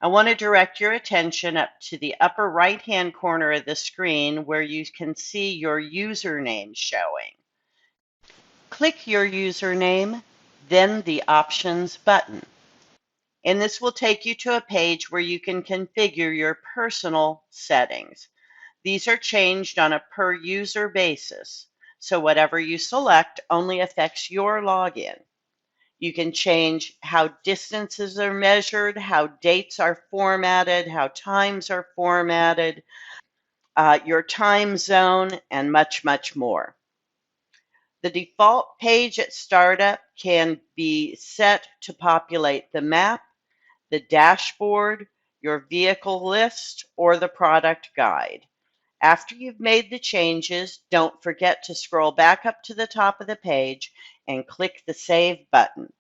I want to direct your attention up to the upper right-hand corner of the screen where you can see your username showing. Click your username, then the Options button. And this will take you to a page where you can configure your personal settings. These are changed on a per user basis, so whatever you select only affects your login. You can change how distances are measured, how dates are formatted, how times are formatted, your time zone, and much, much more. The default page at startup can be set to populate the map, the dashboard, your vehicle list, or the product guide. After you've made the changes, don't forget to scroll back up to the top of the page and click the Save button.